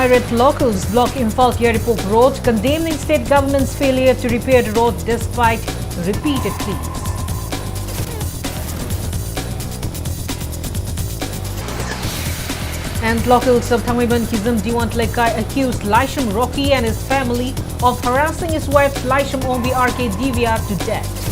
Irate locals block Imphal Yaripok Road, condemning state government's failure to repair the road despite repeated pleas. And locals of Thangmeiban Kizum Diwan Tlekai accused Laisham Rocky and his family of harassing his wife Laisham Ombi RK Divya to death.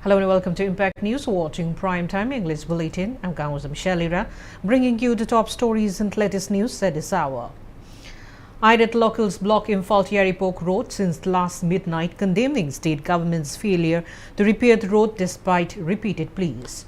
Hello and welcome to Impact News, watching Primetime English Bulletin. I'm KANGUJAM SHELLYRA, bringing you the top stories and latest news at this hour. Irate locals block Imphal Yaripok Road since last midnight, condemning state government's failure to repair the road despite repeated pleas.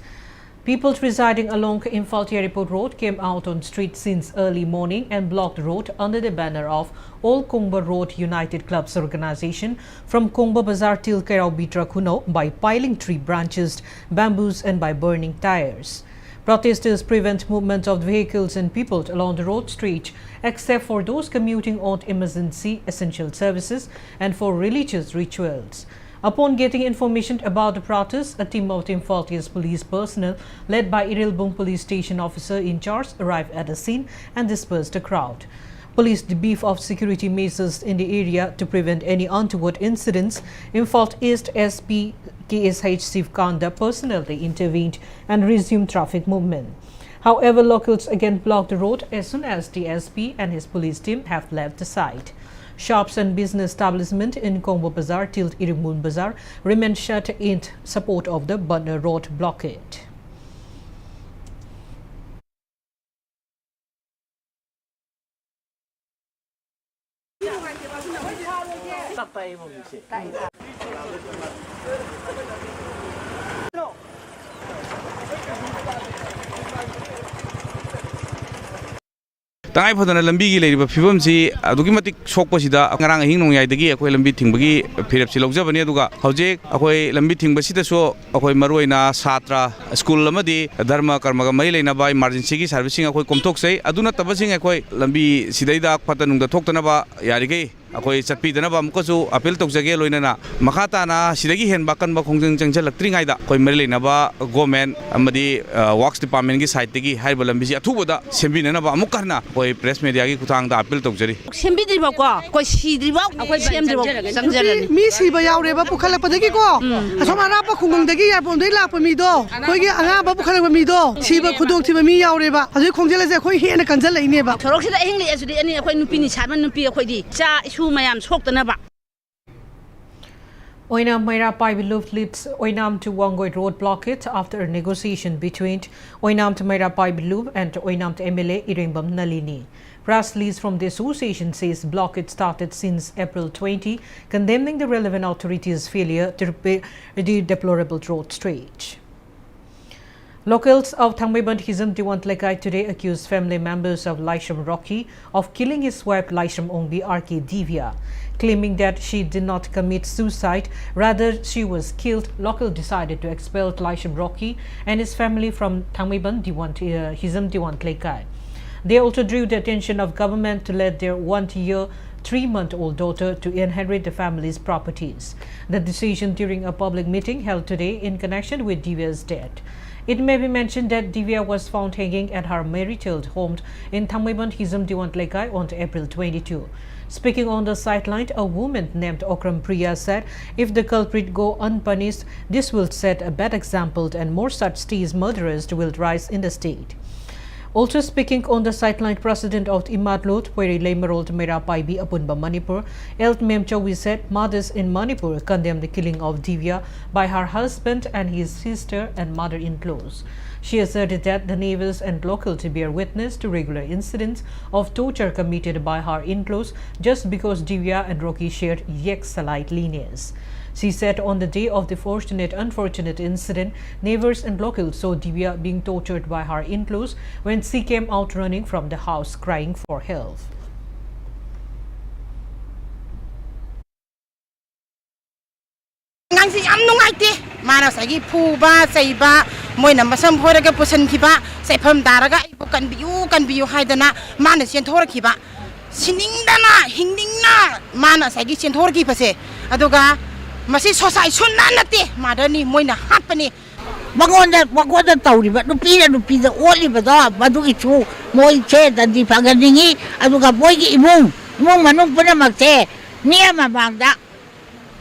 People residing along Imphal Yaripok Road came out on streets since early morning and blocked the road under the banner of All Kongba Road United Clubs Organization from Kongba Bazaar till Kairao Bitra Kuno by piling tree branches, bamboos and by burning tires. Protesters prevent movement of vehicles and people along the road stretch except for those commuting on emergency essential services and for religious rituals. Upon getting information about the protests, a team of Imphal police personnel led by Irilbung police station officer in charge arrived at the scene and dispersed the crowd. Police beefed up security measures in the area to prevent any untoward incidents. Imphal East SP KSH Sivkanda personally intervened and resumed traffic movement. However, locals again blocked the road as soon as the SP and his police team have left the site. Shops and business establishments in Kongba Bazaar till Irimmun Bazaar remain shut in support of the Butner Road blockade. Tangai Padana Lambi Lady Fibumsi, Adukimatic Sokosida, Angarang Hing Yadagi, Aqua Lambi Timbagi, Philips Silogzavania Duga, Hauze, Aqua Lambi Timbasita so, Aqua Maruina, Satra, School Lamadi, Dharma Karmagamay by Margin Sigi, servicing Aqua Comtoxe, Aduna Tabasing Aqua Lambi Sidaida, Patanung the Toktanaba, Yarige. Akoi Sapi Danaba Mukasu, Apel Toxage Loinana, Makatana, Sidagi Hen Bakan Bakong Janjal Tringaida, Koi Merlinaba, Gomen, Amadi, Wax Department site Tigi, Hybalambisi, Atuba, Sembinaba, Mukarna, Koi Press Media Kutang, the Apel Toxeri. Sembidriba, Koi Sidriba, Sanjaran. Missy Bayareva Pukala Padego, Asamarapa Kungandagi, Bondela Pamido, Kogi Araba Pukalamido, Siba Kudu Mi Aureva, as you congeal as a Koi and a Kanzala in Neva. Toroxa English as the any when you finish Haman Pia Kodi, Cha. Mayam spoke the Naba. Oinam Maira Pai Beloved leads Oinam to Wangoi Road blockade after a negotiation between Oinam to Maira Pai Beloved and Oinam to MLA Irimbam Nalini. Press release from the association says blockade started since April 20, condemning the relevant authorities' failure to repair the deplorable road stretch. Locals of Thangmeiban Hizam Diwan Tlekai today accused family members of Laisham Rocky of killing his wife Laisham Ombi RK Divya. Claiming that she did not commit suicide, rather she was killed, local decided to expel Laisham Rocky and his family from Thangmeiban Hizam Diwan Tlekai. They also drew the attention of government to let their 1-year 3-month-old daughter to inherit the family's properties. The decision during a public meeting held today in connection with Divya's death. It may be mentioned that Divya was found hanging at her marital home in Thangmeiban Hizam Diwan Tlekai on April 22. Speaking on the sideline, a woman named Okram Priya said, if the culprit go unpunished, this will set a bad example and more such steez murderers will rise in the state. Also speaking on the sideline, President of Imadlot, Pweri Lemerol Mera Paibi Apunba Manipur, Elt Memchawi said mothers in Manipur condemned the killing of Divya by her husband and his sister and mother-in-laws. She asserted that the neighbors and local to bear witness to regular incidents of torture committed by her in-laws just because Divya and Rocky shared Yek-Salite lineage. She said on the day of the unfortunate incident, neighbors and locals saw Divya being tortured by her in-laws when she came out running from the house crying for help. Masih sosai sunan nati, madani moina hapani ꯃꯉꯣꯟꯗ ꯇꯧꯔꯤꯕ ꯅꯨꯄꯤꯗ ꯑꯣꯠꯂꯤꯕꯗꯣ ꯃꯗꯨꯒꯤꯁꯨ ꯃꯣꯏꯁꯦ ꯗꯟꯗꯤ ꯐꯪꯍꯟꯅꯤꯡꯉꯤ ꯑꯗꯨꯒ ꯃꯣꯏꯒꯤ ꯏꯃꯨꯡ ꯃꯅꯨꯡ ꯄꯨꯝꯅꯃꯛꯁꯦ ꯃꯤ ꯃꯃꯥꯡꯗ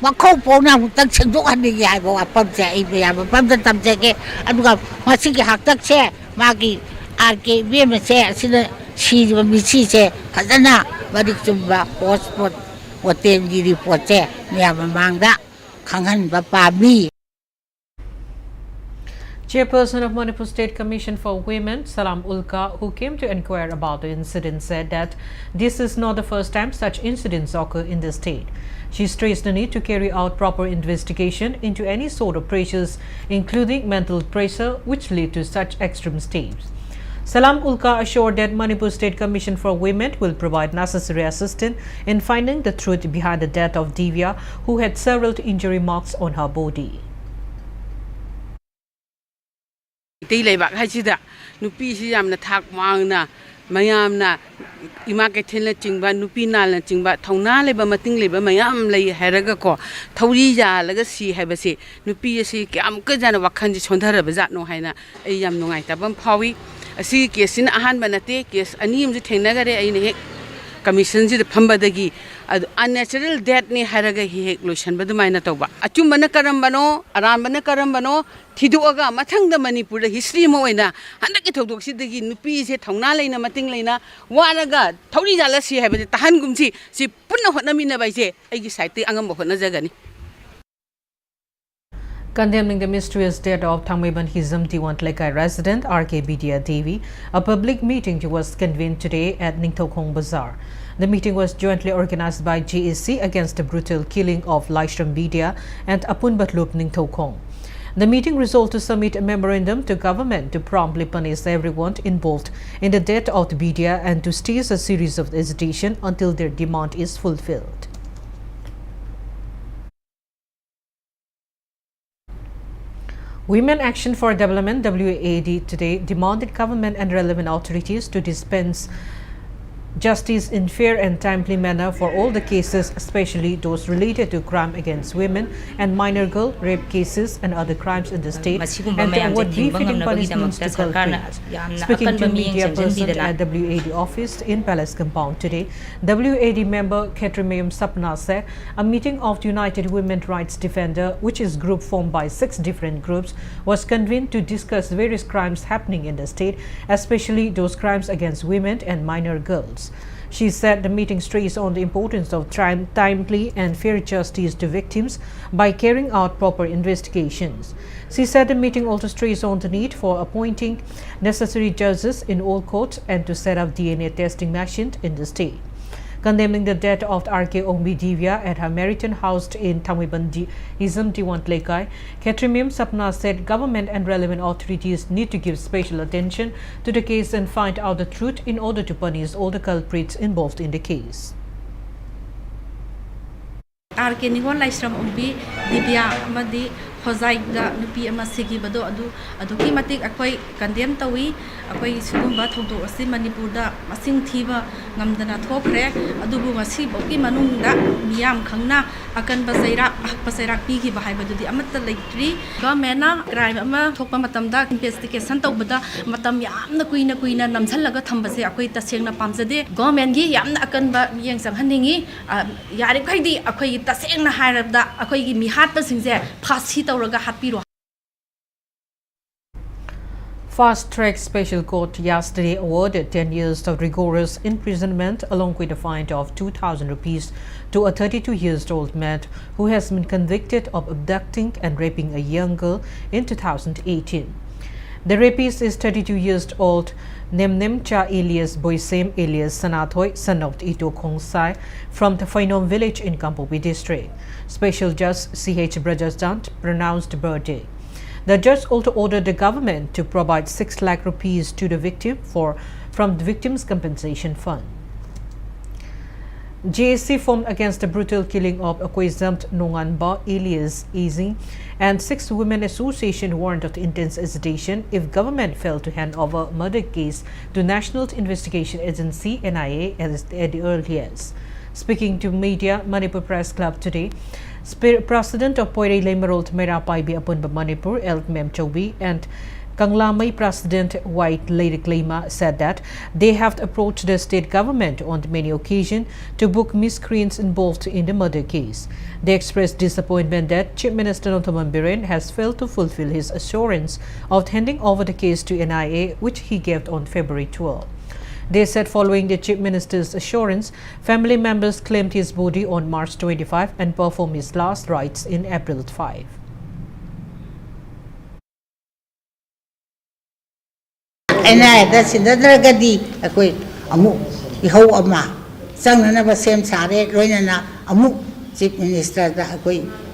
ꯃꯈꯧ ꯄꯧꯅ ꯑꯃꯨꯛꯇꯪ ꯁꯦꯡꯗꯣꯛꯍꯟꯅꯤꯡꯉꯤ ꯍꯥꯏꯕ ꯋꯥꯐꯝꯁꯦ ꯑꯩ ꯃꯌꯥꯝ ꯃꯐꯝꯗ ꯇꯝꯖꯒꯦ ꯑꯗꯨꯒ ꯃꯁꯤꯒꯤ ꯍꯥꯛꯇꯛꯁꯦ ꯃꯥꯒꯤ RK ꯏꯕꯦꯝꯃꯁꯦ ꯑꯁꯤꯅ ꯁꯤꯔꯤꯕ ꯃꯤꯁꯤꯁꯦ ꯐꯖꯅ ꯃꯔꯤꯛ ꯆꯨꯝꯕ ꯄꯣꯁꯠꯃꯣꯔꯇꯦꯝꯒꯤ ꯔꯤꯄꯣꯔꯠꯁꯦ ꯃꯌꯥꯝ ꯃꯃꯥꯡꯗ ꯈꯪꯍꯟꯕ ꯄꯥꯝꯃꯤ. Chairperson of Manipur State Commission for Women, Salam Ulka, who came to inquire about the incident, said that this is not the first time such incidents occur in the state. She stressed the need to carry out proper investigation into any sort of pressures, including mental pressure, which lead to such extreme states. Salam Ulka assured that Manipur State Commission for Women will provide necessary assistance in finding the truth behind the death of Divya, who had several injury marks on her body. Leibak Hajida, Nupi Yam the Tak Wangna, Mayamna, Imakatin Chingba, Nupina Chingba, Tona Labor Mating Labor, Mayam lay Heragako, Taurija, Legacy Habasi, Nupi si Kam Kazan Wakandi Sondara Bazat no Hina, a yam no Itabam Powi, a sea case in a hand banate, yes, a name the Tenagare in commissions the Pambadagi, unnatural death ni Haraga he lotion, but the Minatoba. A Chumana Karambano, Arambana Karambano, Tiduaga, Matang the Manipur, history moina, and the Kito Sidagi, Nupi, Tonalina, Matinglina, Wanaga, Tori Alessi have the Tahangumsi, si Puna Honamina by say, I decide the Angamohona Zagani. Condemning the mysterious death of Thamweban Hizam Tiwantlekai resident RK Bidya Devi, a public meeting was convened today at Ningthokong Bazaar. The meeting was jointly organized by GAC against the brutal killing of Laishram Bidya and Apunbatlup Ningthokong. The meeting resolved to submit a memorandum to government to promptly punish everyone involved in the death of Bidya and to stay a series of hesitation until their demand is fulfilled. Women Action for Development WAD today demanded government and relevant authorities to dispense justice in fair and timely manner for all the cases, especially those related to crime against women and minor girl rape cases and other crimes in the state, and to award befitting punishments to culprits. Speaking to media person at WAD office in Palace Compound today, WAD member Ketrimayam Sapna said a meeting of United Women Rights Defender, which is group formed by 6 different groups, was convened to discuss various crimes happening in the state, especially those crimes against women and minor girls. She said the meeting stressed on the importance of timely and fair justice to victims by carrying out proper investigations. She said the meeting also stressed on the need for appointing necessary judges in all courts and to set up DNA testing machines in the state. Condemning the death of RK Ongbi Divya at her Meriton house in Thamweban Hizam Tiwantlekai, Ketrimim Sapna said government and relevant authorities need to give special attention to the case and find out the truth in order to punish all the culprits involved in the case. RK Ningon Laishram Ongbi Divya Amadi Hozaida Nupi Amasigi Bado Aduki Matik Akoi Kandem Tawi Akoi Sugumba Toto Asi Manipurda Masing Thiba Namdana Topre Adubu Masi Boki Manunda Miam Kangna Akan Basairak Piki Bahai Badu Amata Lake Tree Gamena Crime Ama Topa Matamda Investigation Tobada Matam Yam the Queen Namsalaga Tambase Akoi Tasena Pamsade Gomengi Yam Akan Yang Samhaningi Yarikaidi Akoi Tasena Hirabda Akoi Mihat Pasingze Pasi Fast Track Special Court yesterday awarded 10 years of rigorous imprisonment along with a fine of 2,000 rupees to a 32-year-old man who has been convicted of abducting and raping a young girl in 2018. The rapist is 32 years old Nemnem Cha alias Boisem alias Sanathoy, son of Ito Khongsai, from the Phainom village in Kampopi district. Special Judge C.H. Brajasdant pronounced verdict. The judge also ordered the government to provide 6 lakh rupees to the victim from the victim's compensation fund. JSC formed against the brutal killing of Akwaizampt Nonganba alias Easing and 6 women association warrant of intense hesitation if government failed to hand over murder case to National Investigation Agency NIA at the earliest. Speaking to media, Manipur Press Club today, President of Poire Lemarol Mera Paibi Apunba Manipur, El Mem Chobi, and Kanglamai President White Lady Klima said that they have approached the state government on many occasions to book miscreants involved in the murder case. They expressed disappointment that Chief Minister Nontaman Biren has failed to fulfill his assurance of handing over the case to NIA, which he gave on February 12. They said following the Chief Minister's assurance, family members claimed his body on March 25 and performed his last rites in April 5. NIA Sindadragadi, Amu, Iho Ama, Sanganaba Sam Sare, Royana, Amu, Chief Minister,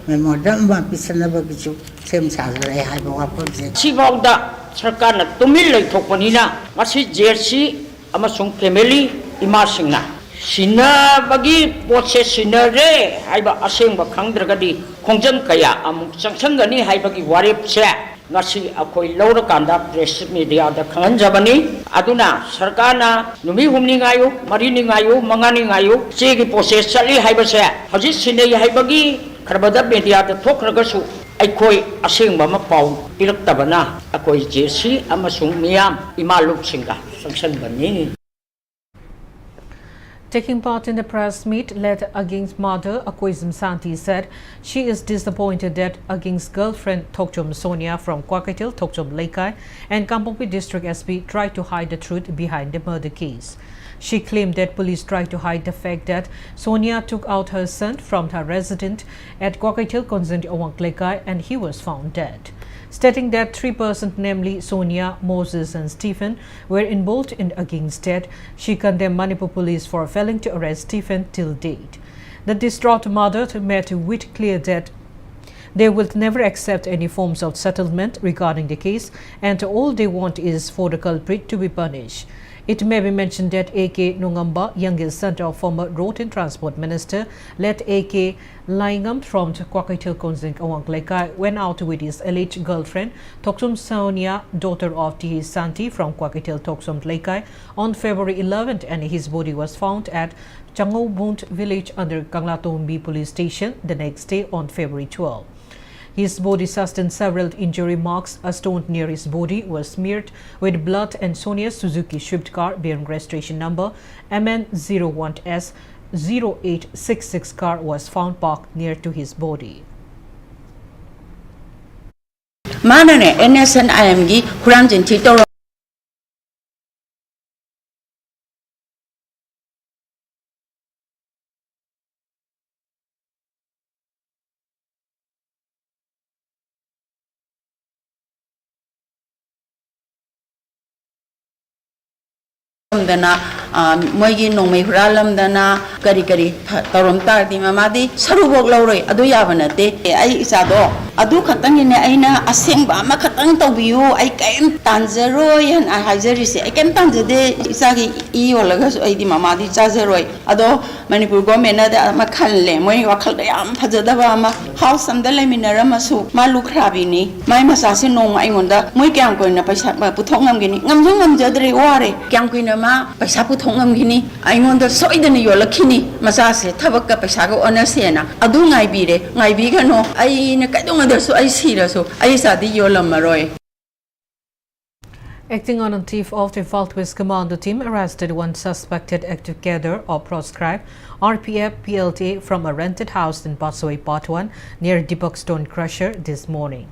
Memorandum, Pisanaba Bichu, Sam Sare, I have Chibauda, Sarkana, Tumila, Toponina, Masi Jersey, Amasung Family, Imasina. Sina Bagi, what says Sinare, Iba Asing Bakandragadi, Kongjam Kaya, Amuk Sangsangani, Hibagi Warip Sa. Ngasi ako'y laura kanda press media da KANGUJAM aduna sarkana numi humni ngayo marini ngayo mangani ngayo sigi process sali haibase haji sinai haibagi kharbada media da thokragasu aikoy asengba ma pau piraktabana akoy jesi amasung miyam imaluk singa sangsanbani. Taking part in the press meet led Aging's mother, Akoizum Santi, said she is disappointed that Aging's girlfriend, Tokchom Sonia from Kwakatil, Tokchom Laikai, and Kampongpi District SP tried to hide the truth behind the murder case. She claimed that police tried to hide the fact that Sonia took out her son from her residence at Kwakatil, Konzent Awang Laikai, and he was found dead. Stating that 3 persons, namely Sonia, Moses and Stephen, were involved in Aging's death, she condemned Manipur police for failing to arrest Stephen till date. The distraught mother made it clear that they will never accept any forms of settlement regarding the case, and all they want is for the culprit to be punished. It may be mentioned that A.K. Nungamba, youngest son of former Road and Transport Minister, let A.K. Laingam from Kwakatil Konzeng Awang Laikai went out with his alleged girlfriend, Toksom Sonia, daughter of T. Santi from Kwakatil Toksom Laikai, on February 11th, and his body was found at Changobunt village under Kanglatombi police station the next day on February 12. His body sustained several injury marks. A stone near his body was smeared with blood, and Sonia's Suzuki Swift car bearing registration number MN01S 0866 car was found parked near to his body. Manane NSNIMG Huranjin Tito Moigi no me huralam dana kari tarom tardi mamadi sarubok lauroi adu yabanate ai isado adu khatang ne aina asengba ma khatang tawbiu ai kaim tanzeroi han haizerisi ai kaim tanjede isagi iolaga so ai di mamadi chazeroi ado Manipur government da ma khalle moi wakhal da yam phajadaba ma house am da leminara masu malu khrabini mai masasi nong ai ngonda moi kyam koina paisa puthongam gini ngamjang jadre ware kyam koina ma paisa puthongam gini ai ngonda soidani yolakini masase thabakka paisa go onasena adu ngai bire ngai bi gano ai na kadong da so ai sira so ai sadi yolam maroi. Acting on a thief of the Southwest Commando team arrested one suspected active cadre or proscribed RPF PLTA from a rented house in Patsoi Part 1 near Deepak Stone Crusher this morning.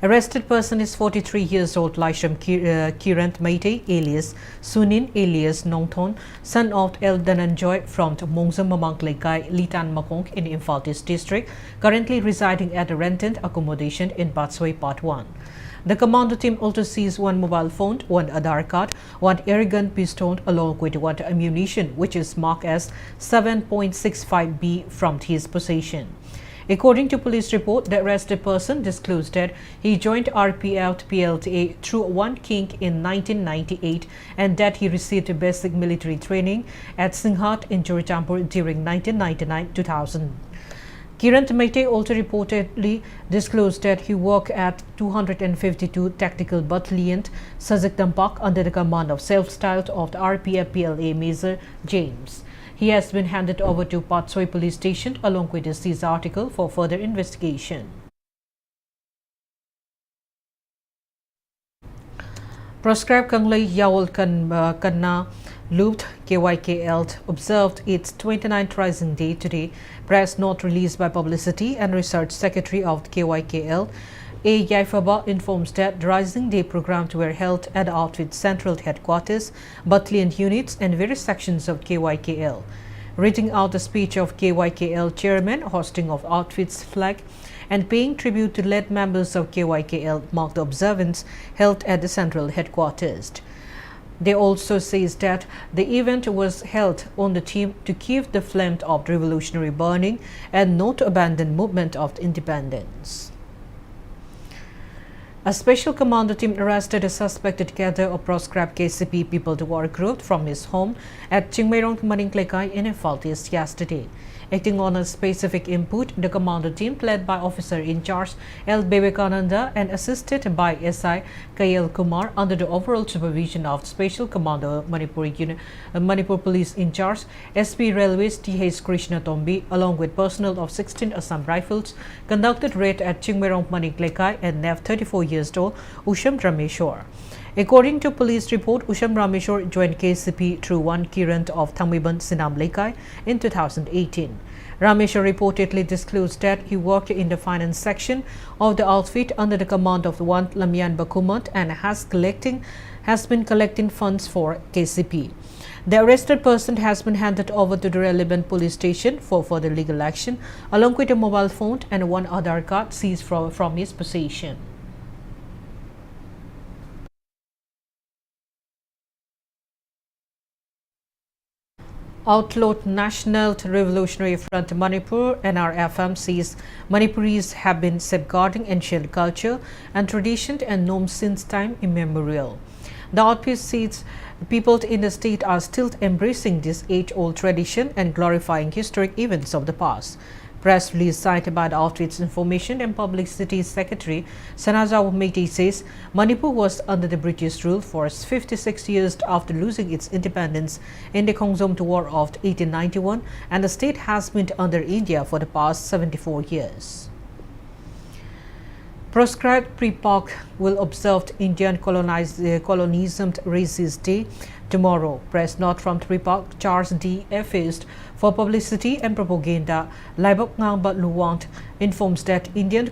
Arrested person is 43 years old Laisham Kirant Maite alias Sunin alias Nongthon, son of El Dananjoy from Mongzam Mamang Laikai, Litan Makong in Imphal District, currently residing at a rented accommodation in Patsoi Part 1. The commando team also seized one mobile phone, one Aadhaar card, one air gun pistol along with one ammunition which is marked as 7.65B from his possession. According to police report, the arrested person disclosed that he joined RPF PLTA through one kink in 1998 and that he received basic military training at Singhat in Chorichampur during 1999-2000. Kiran Meite also reportedly disclosed that he worked at 252 Tactical Battalion, Sajak Tampak, under the command of self-styled of the RPF PLA Major James. He has been handed over to Patsoi Police Station along with his seized article for further investigation. Proscribed Kanglai Yaol Kanna Looped KYKL observed its 29th Rising Day today. Press note released by Publicity and Research Secretary of the KYKL, A. Yaifaba, informs that the Rising Day programs were held at the outfit's central headquarters, battalion units and various sections of KYKL. Reading out the speech of KYKL chairman, hosting of outfit's flag, and paying tribute to led members of KYKL marked the observance held at the central headquarters. They also says that the event was held on the theme to keep the flame of the revolutionary burning and not to abandon movement of independence. A special commando team arrested a suspected cadre of proscribed KCP People to War group from his home at Chingmairong Maningklekai in Infaltis yesterday. Acting on a specific input, the commando team, led by Officer in Charge L. Bebekananda and assisted by SI Kayal Kumar under the overall supervision of Special Commando Manipur Police in Charge SP Railways T.H. Krishna Tombi, along with personnel of 16 Assam Rifles, conducted raid at Chingmairong Maningklekai and left 34 years old Usham Rameshwar. According to police report, Usham Rameshwar joined KCP through one Kiran of Thambiban Sinam Lekai in 2018. Rameshwar reportedly disclosed that he worked in the finance section of the outfit under the command of one Lamian Bakumat and has been collecting funds for KCP. The arrested person has been handed over to the relevant police station for further legal action, along with a mobile phone and one Aadhaar card seized from his possession. Outlawed National Revolutionary Front Manipur (NRFM) says Manipuris have been safeguarding ancient culture and tradition and norms since time immemorial. The outfit says people in the state are still embracing this age-old tradition and glorifying historic events of the past. Press release cited by the outfit's Information and Publicity Secretary Sanajaw Meite says Manipur was under the British rule for 56 years after losing its independence in the KANGUJAM War of 1891, and the state has been under India for the past 74 years. Proscribed Pre-Pak will observe Indian Colonialism Racist Day tomorrow. Press note from Pre-Pak Charles D. Effaced for Publicity and Propaganda, Laibok Ngangbat Luwant informs that Indian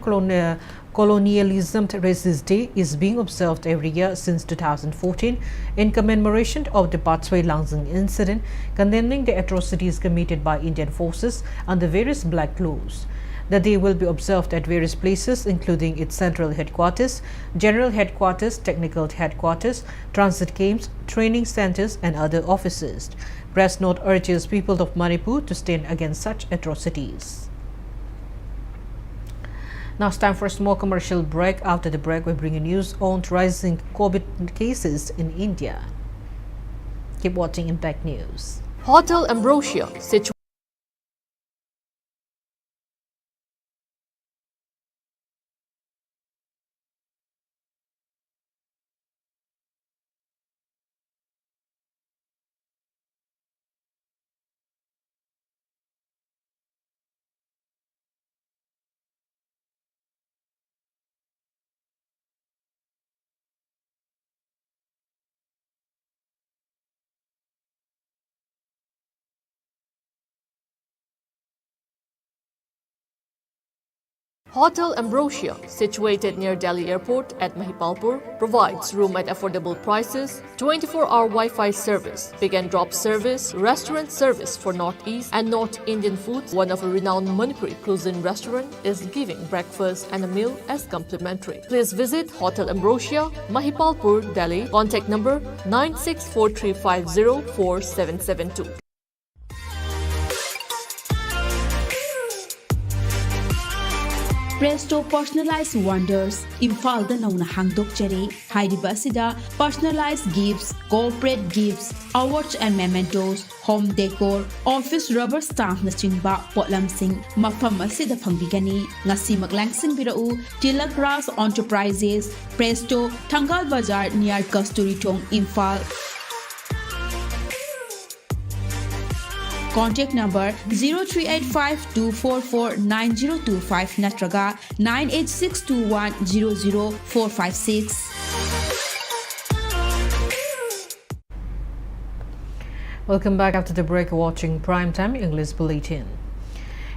Colonialism Racist Day is being observed every year since 2014 in commemoration of the Patsoi Langsing incident, condemning the atrocities committed by Indian forces under various black laws. The day will be observed at various places, including its central headquarters, general headquarters, technical headquarters, transit camps, training centers, and other offices. Press note urges people of Manipur to stand against such atrocities. Now it's time for a small commercial break. After the break, we bring you news on rising COVID cases in India. Keep watching Impact News. Hotel Ambrosia, situated Hotel Ambrosia, situated near Delhi Airport at Mahipalpur, provides room at affordable prices, 24-hour Wi-Fi service, pick and drop service, restaurant service for Northeast and North Indian food. One of a renowned Manipuri cuisine restaurant is giving breakfast and a meal as complimentary. Please visit Hotel Ambrosia, Mahipalpur, Delhi. Contact number 9643504772. Presto Personalized Wonders Imphal Nauna Hangdok Jare Hairiba Asida personalized gifts, corporate gifts, awards and mementos, home decor, office rubber stamp na chingba potlamsing mafam asida phangbigani ngasi maglangsin birau Tilak Ras Enterprises Presto Thangal Bazar near Kasturi Thong Imphal. Contact number 0385-244-9025 natraga 98621-00456. Welcome back after the break, watching Primetime English Bulletin.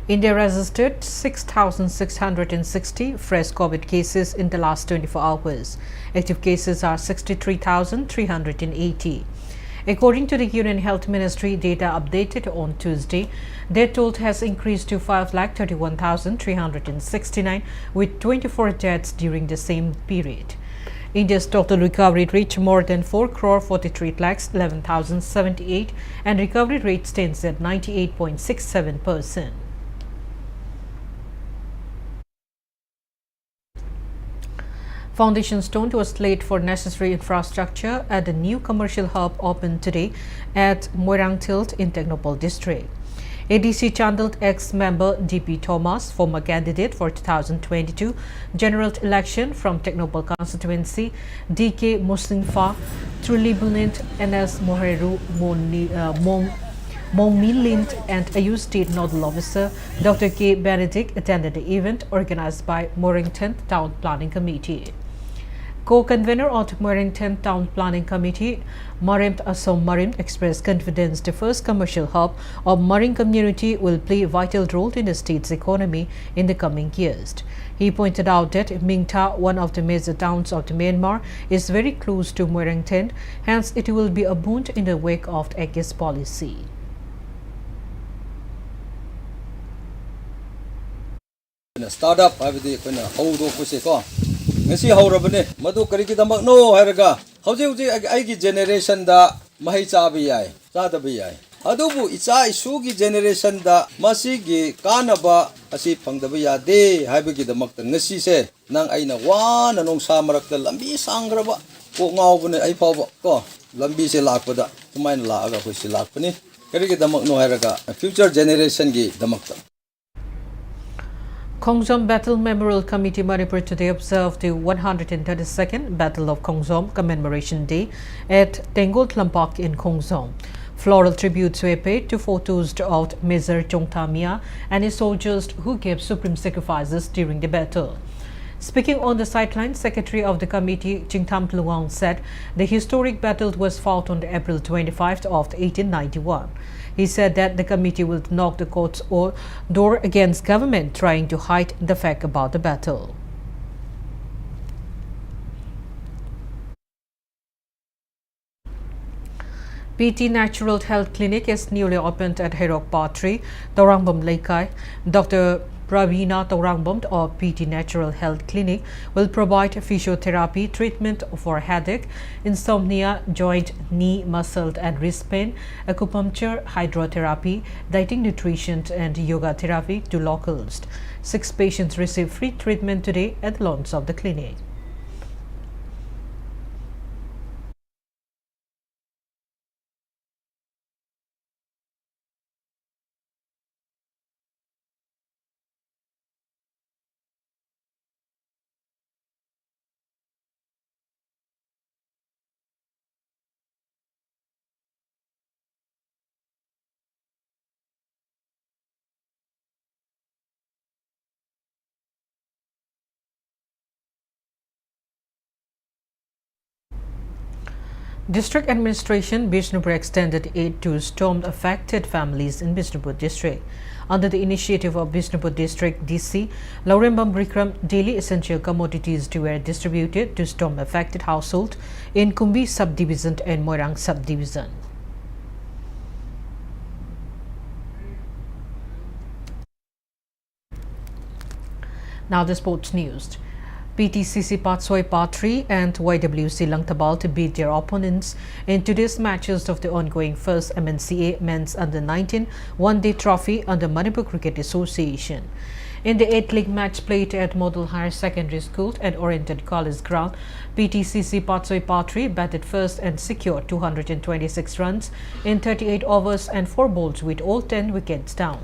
India registered 6,660 fresh COVID cases in the last 24 hours. Active cases are 63,380. According to the Union Health Ministry data updated on Tuesday, their toll has increased to 5,31,369 with 24 deaths during the same period. India's total recovery reached more than 4,43,11,078 and recovery rate stands at 98.67%. Foundation stone was laid for necessary infrastructure at the new commercial hub opened today at Moirang Tilt in Technopole district. ADC Chandal ex-member DP Thomas, former candidate for 2022 general election from Technopole constituency, DK Muslimfa, Trulibulint, NS Moheru Mongmilint, and AU State Nodal Officer Dr. K. Benedict attended the event organized by Mornington Town Planning Committee. Co-convener of Mornington Town Planning Committee, Marimt Asom Marimt, expressed confidence the first commercial hub of Maring community will play a vital role in the state's economy in the coming years. He pointed out that Mingta, one of the major towns of Myanmar, is very close to Mornington, hence it will be a boon in the wake of the Aegis policy. Startup habidi koina haudo puse ko ngasi haurabane madu kari ki damak no haraga hauji ai gi generation da mahai cha bi yai cha da bi yai adubu icha isu gi generation da masi gi kanaba asi phangda bi ya de haibi gi damak ta ngasi se nang aina wa na nong sa marak da lambi sangraba ko ngau bune ai phaw ko lambi se lakpada tumain la aga ko si lakpani kari gi damak no haraga future generation gi damak ta. KANGUJAM Battle Memorial Committee Manipur today observed the 132nd Battle of KANGUJAM Commemoration Day at Tengol Tlampak in KANGUJAM. Floral tributes were paid to photos of Major Chongtamia and his soldiers who gave supreme sacrifices during the battle. Speaking on the sidelines, Secretary of the committee, Chingtham Pluang, said the historic battle was fought on April 25th of 1891. He said that the committee will knock the court's door against government trying to hide the fact about the battle. PT Natural Health Clinic is newly opened at Herok Patri, Taurangbam Laikai. Dr. Pravina Taurangbam of PT Natural Health Clinic will provide physiotherapy treatment for headache, insomnia, joint, knee, muscle and wrist pain, acupuncture, hydrotherapy, dieting, nutrition and yoga therapy to locals. 6 patients receive free treatment today at the launch of the clinic. District Administration Bishnupur extended aid to storm-affected families in Bishnupur District. Under the initiative of Bishnupur District DC, Laurembam Bikram, daily essential commodities were distributed to storm-affected households in Kumbi Subdivision and Moirang Subdivision. Now the sports news. PTCC Patsoi Part 3 and YWC Langtabal to beat their opponents in today's matches of the ongoing first MNCA Men's Under-19 One-Day Trophy under Manipur Cricket Association. In the 8th league match played at Model Higher Secondary School and Oriented College Ground, PTCC Patsoi Part 3 batted first and secured 226 runs in 38 overs and 4 balls with all 10 wickets down.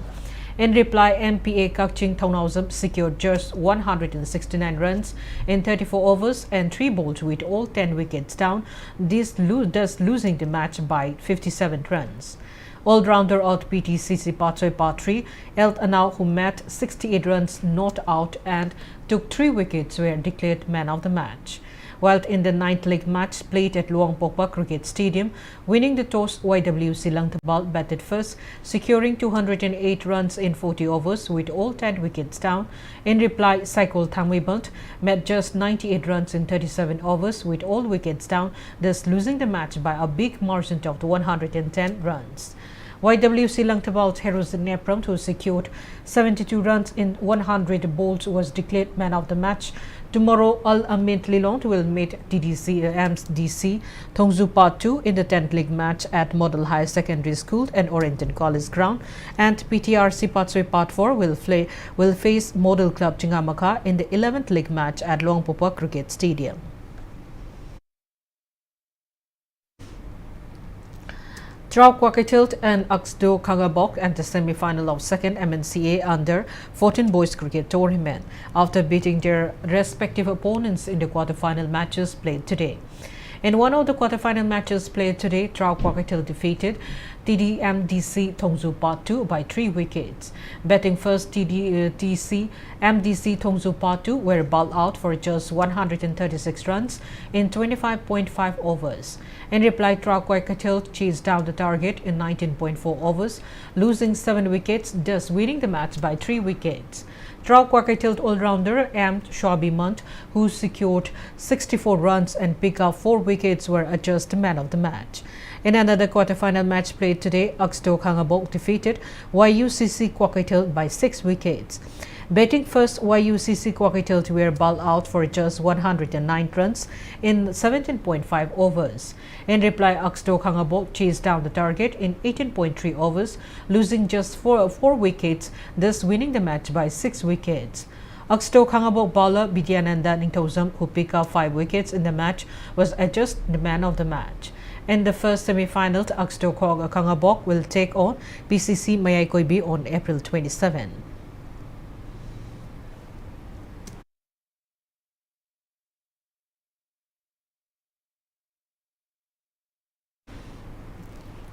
In reply, MPA Kakching Thongnawsam secured just 169 runs in 34 overs and 3 balls with all 10 wickets down, thus losing the match by 57 runs. All-rounder of PTCC Patsoi Part 3, Elt Anau, who met 68 runs not out and took 3 wickets, were declared man of the match. While in the 9th league match played at Luang Pokpa Cricket Stadium, winning the toss, YWC Langtabal batted first, securing 208 runs in 40 overs with all 10 wickets down. In reply, Saikol Thangmibalt met just 98 runs in 37 overs with all wickets down, thus losing the match by a big margin of 110 runs. YWC Langtabal's Heroes Nepram, who secured 72 runs in 100 balls, was declared man of the match. Tomorrow, Al Amit Lilong will meet MDC Thongzu Part 2 in the 10th league match at Model High Secondary School and Oriented College Ground, and PTRC Patsoi Part 4 will face Model Club Chingamaka in the 11th league match at Luangpopua Cricket Stadium. Trau Kwakatilt and Aksdo Kangabok and the semi-final of second MNCA under 14 boys cricket tournament after beating their respective opponents in the quarter-final matches played today. In one of the quarter-final matches played today, Trau Kwakatilt defeated TDMDC Thongzu Part 2 by 3 wickets. Batting first, MDC Thongzu Part 2 were bowled out for just 136 runs in 25.5 overs. In reply, Trau Kwakatilt chased down the target in 19.4 overs, losing 7 wickets, thus winning the match by 3 wickets. Trau Kwakatilt all-rounder M. Shwabi Munt, who secured 64 runs and picked up 4 wickets, were adjudged man of the match. In another quarter-final match played today, Aksdo Kangabok defeated YUCC Kwakatilt by 6 wickets. Batting first, YUCC Kwakatilt were bowled out for just 109 runs in 17.5 overs. In reply, Aksdo Kangabok chased down the target in 18.3 overs, losing just 4 wickets, thus winning the match by 6 wickets. Aksdo Kangabok bowler Bidyananda Ningthozam, who picked up 5 wickets in the match, was adjudged the man of the match. In the first semi-final, Aksdo Kangabok will take on PCC Mayaikoibi on April 27.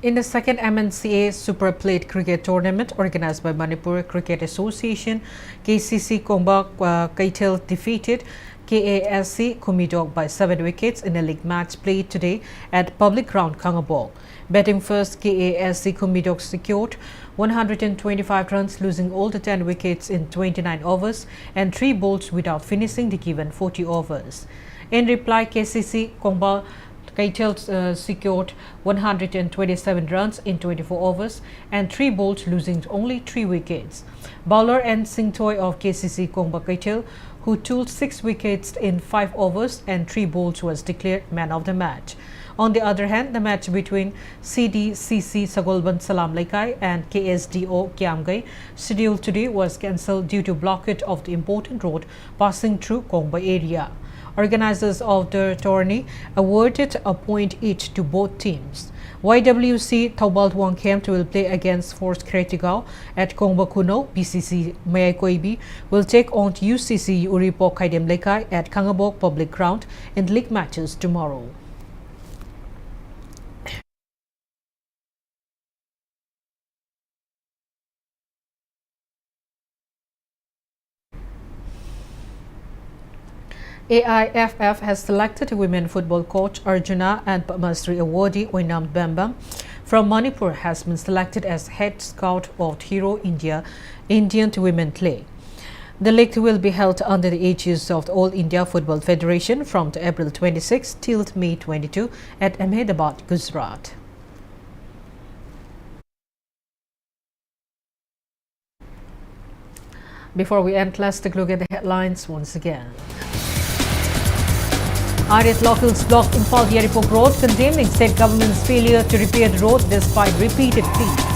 In the second MNCA Super Plate Cricket Tournament organized by Manipur Cricket Association, KCC Kongba Kaitel defeated KASC Kumidok by 7 wickets in a league match played today at Public Ground Kangabok. Batting first, KASC Kumidok secured 125 runs, losing all the 10 wickets in 29 overs and 3 balls without finishing the given 40 overs. In reply, KCC Kongba Kaitel secured 127 runs in 24 overs and 3 balls, losing only 3 wickets. Bowler N. Singtoy of KCC Kongba Kaitel, who took 6 wickets in 5 overs and 3 balls, was declared man of the match. On the other hand, the match between CDCC Sagolban Salam Laikai and KSDO Kiamgai scheduled today was cancelled due to blockage of the important road passing through Kongba area. Organizers of the tourney awarded a point each to both teams. YWC Taubalt Wangkhemt will play against Force Kretigao at Kongba Kuno. PCC Mayaikoibi will take on UCC Uripo Kaidem Lekai at Kangabok Public Ground in league matches tomorrow. AIFF has selected women football coach Arjuna and Padmasri awardee Oinam Bembam from Manipur has been selected as head scout of Hero Indian Women League. The league will be held under the aegis of the All India Football Federation from April 26 till May 22 at Ahmedabad, Gujarat. Before we end, let's take a look at the headlines once again. RS locals blocked Imphal Yaripok Road, condemning state government's failure to repair the road despite repeated pleas.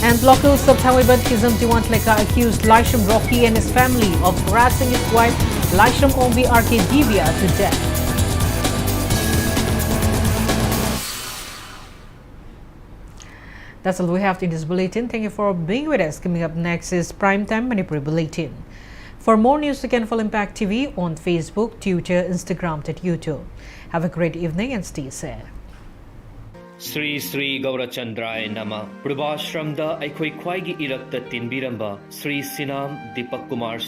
And locals of Thawiban Kizamtiwan Tleka accused Laisham Rocky and his family of harassing his wife Laisham Ombi RK Divya to death. That's all we have in this bulletin. Thank you for being with us. Coming up next is Primetime Manipur Bulletin. For more news, you can follow Impact TV on Facebook, Twitter, Instagram, and YouTube. Have a great evening and stay safe. Sri Sri Gaurachandray Nama Prabhashramda Aikhoi Khwaigi Irakta Tinbiramba Sri Sinam Deepak Kumar